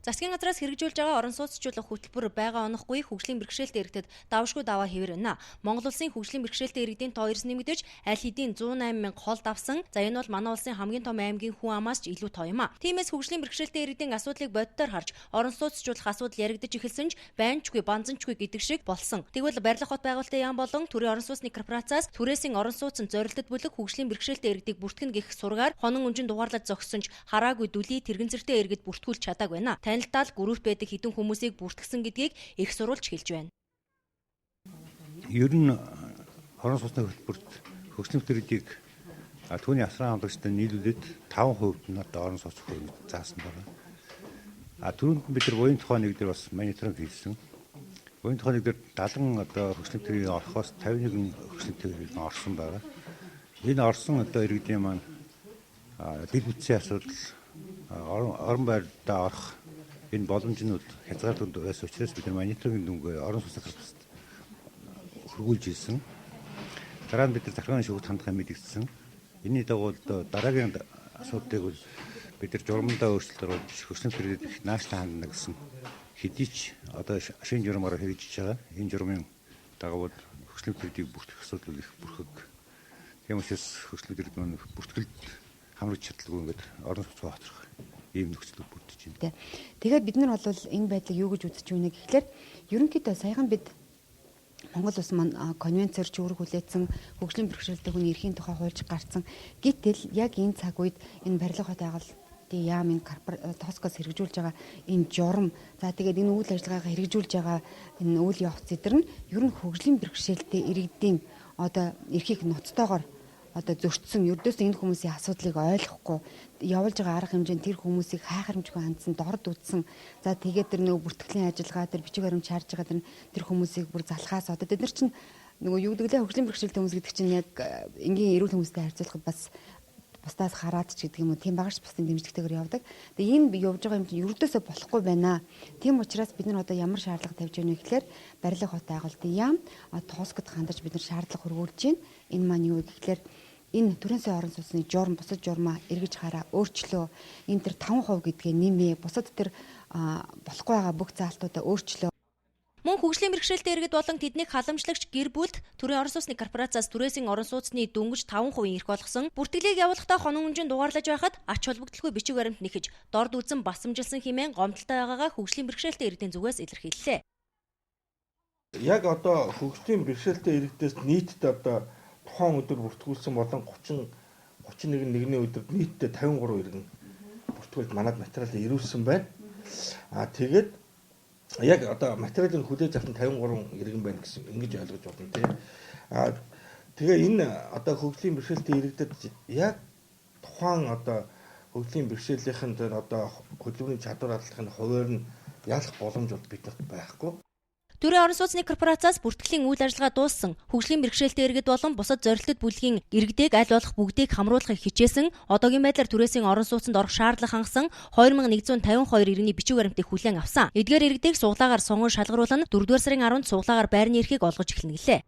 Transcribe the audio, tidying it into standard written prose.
Засгийн газраас хэрэгжүүлж байгаа орон сууцчлуулах хөтөлбөр байгаа онохгүй хөгжлийн бэрхшээлтэй иргэдэд давшгүй даваа хэвээрнэ. Монгол улсын хөгжлийн бэрхшээлтэй иргэдийн тоо эрс нэмэгдэж аль хэдийн 108 мянга хол давсан. За энэ бол манай улсын хамгийн том аймгийн хүн амаас ч илүү тоо юм а. Тиймээс хөгжлийн бэрхшээлтэй иргэдийн асуудлыг боддоор харж орон сууцчлуулах асуудал яригдж эхэлсэн ч байнчгүй банзанчгүй гэдэг шиг болсон. Тэгвэл барилга хот байгуулалтын яам болон төрийн орон сууцны корпорацаас түрээсийн орон сууцн зорилтод бүлэг хөгжлийн бэрхшээлтэй иргэдийг бүртгэн гэх сургаар хонон өнжин дугаарлаж зогссон ч хараагүй дүлий тэрэгэнцэртэй иргэд бүртгүүлж чадаагүй байна. Танилтал групп байдаг хэдэн хүмүүсийг бүртгэсэн гэдгийг их сурвалж хэлж байна. Ер нь орон сууцны хөтөлбөрт хөгжлийн төрөлийг түүний асран хамтлагчтай нийлүүлээд 5% нь одоо орон сууц хөрөнгө заасан байна. Түрүүнд бид нар буян тухайн нэг дээр бас мониторинг хийсэн. Буян тухайн нэг дээр 70 одоо хөгжлийн төрлийн орохоос 51 хөгжлийн төрлийн орсон байна. Энэ орсон одоо иргэдийн маань дэд бүтцийн асуудал орон байртаа орох энэ боломжнууд хязгаарлалт байсан учраас бид нар мониторинг дүнгээ орон сууцны корпорацад хөргүүлж ирсэн. Дараа нь бид нар захиргааны шүүгт хандах мэдгдсэн. Энийний дагуу дараагийн асуудлыг бол бид нар журмандаа өөрчлөлт оруулж хөгжлийн төрөлд их нааштай хандна гэсэн хэдий ч одоо шинэ журмаар хэрэгжиж байгаа. Энэ журмын дагуу хөгжлийн төрөлийг бүртгэх асуудал их бүрхэг. Тийм учраас хөгжлийн төрөлд маань бүртгэлд хамраж чадлагүй ингээд орон сууцгаа хоцрох ийм нөхцөл бүрдэж байна. Тэгээд бид нар бол энэ байдлыг юу гэж үзэж байна гэхлээр ерөнхийдөө саяхан бид Монгол улс маань конвенцээр ч үүрэг хүлээсэн хөгжлийн бэрхшээлтэй хүний эрхийн тухай хуульч гарцсан. Гэтэл яг энэ цаг үед энэ барилга хот байгуулалтын яам энэ тооскоос хэрэгжүүлж байгаа энэ журам за тэгээд энэ үйл ажиллагаагаа хэрэгжүүлж байгаа энэ үйл явц эдэр нь ер нь хөгжлийн бэрхшээлтэй иргэдийн одоо эрхийг ноцтойгоор одоо зөрчсөн ердөөс энэ хүмүүсийн асуудлыг ойлгохгүй явуулж байгаа арга хэмжээнд тэр хүмүүсийг хайхрамжгүй хандсан дорд үтсэн за тэгээд тэр нөгөө бүртгэлийн ажиллагаа тэр бичиг баримт шаарж байгаа тэр хүмүүсийг бүр залхаас одоо бид нар чинь нөгөө юу гэдэг лээ хөгжлийн бэрхшээлтэй хүмүүс гэдэг чинь яг энгийн эрүүл хүмүүстэй харьцуулахад бас бусдаас хараад ч гэдэг юм уу тийм багш бусдын дэмжлэгтэйгээр явдаг. Тэгээ энэ явж байгаа юм чинь ердөөсөө болохгүй байна. Тийм учраас бид нар одоо ямар шаардлага тавьж байна вэ гэхээр барилга хот байгуулалтын яам тооскод хандаж бид нар шаардлага хөрвүүлж байна. Энэ маань юу гэхээр энэ төрөөсөө орон сууцны журам бусад журмаа эргэж хараа өөрчлөө энэ тэр 5% гэдгээ нэмээ бусад тэр болохгүй байгаа бүх заалтуудаа өөрчлөө. Мөн хөгжлийн бэрхшээлтэй иргэд болон тэднийг халамжлагч гэр бүлд төрийн орон сууцны корпорацаас түрээсийн орон сууцны дөнгөж 5% эрх болгосон. Бүртгэлийг явуулахдаа хонон өнжин дугаарлаж байхад ач холбогдолгүй бичиг баримт нэхэж дорд үзэн басамжилсан хэмээн гомдолтой байгаагаа хөгжлийн бэрхшээлтэй иргэдийн зүгээс илэрхийллээ. Яг одоо хөгжлийн бэрхшээлтэй иргэдээс нийтдээ одоо тухайн өдөр бүртгүүлсэн болон 31 өдөрт нийтдээ 53 иргэн бүртгүүлж манад материалыг ирүүлсэн байна. Тэгээд яг одоо материалын хүлээж авсан 53 иргэн байна гэсэн ингэж ойлгож байна тийм. Тэгээ энэ одоо хөгжлийн бэрхшээлтэй иргэдэд яг тухайн одоо хөгжлийн бэрхшээлийн дээр одоо хөдөлмөрийн чадвар хадгалахын хуваар нь ялах боломж бол биднэрт байхгүй. Төрийн орон сууцны корпорацаас бүртгэлийн үйл ажиллагаа дууссан. Хөгжлийн бэрхшээлтэй иргэд болон бусад зорилттой бүлгийн иргэдэг аль болох бүгдийг хамруулахыг хичээсэн. Одоогийн байдлаар түрээсийн орон сууцнд орох шаардлага хангасан 2152 иргэний бичиг баримтыг хүлээн авсан. Эдгээр иргэдийг суглаагаар сунган шалгаруулан 4-р сарын 10-нд суглаагаар байрны эрхийг олгож эхэлнэ гэлээ.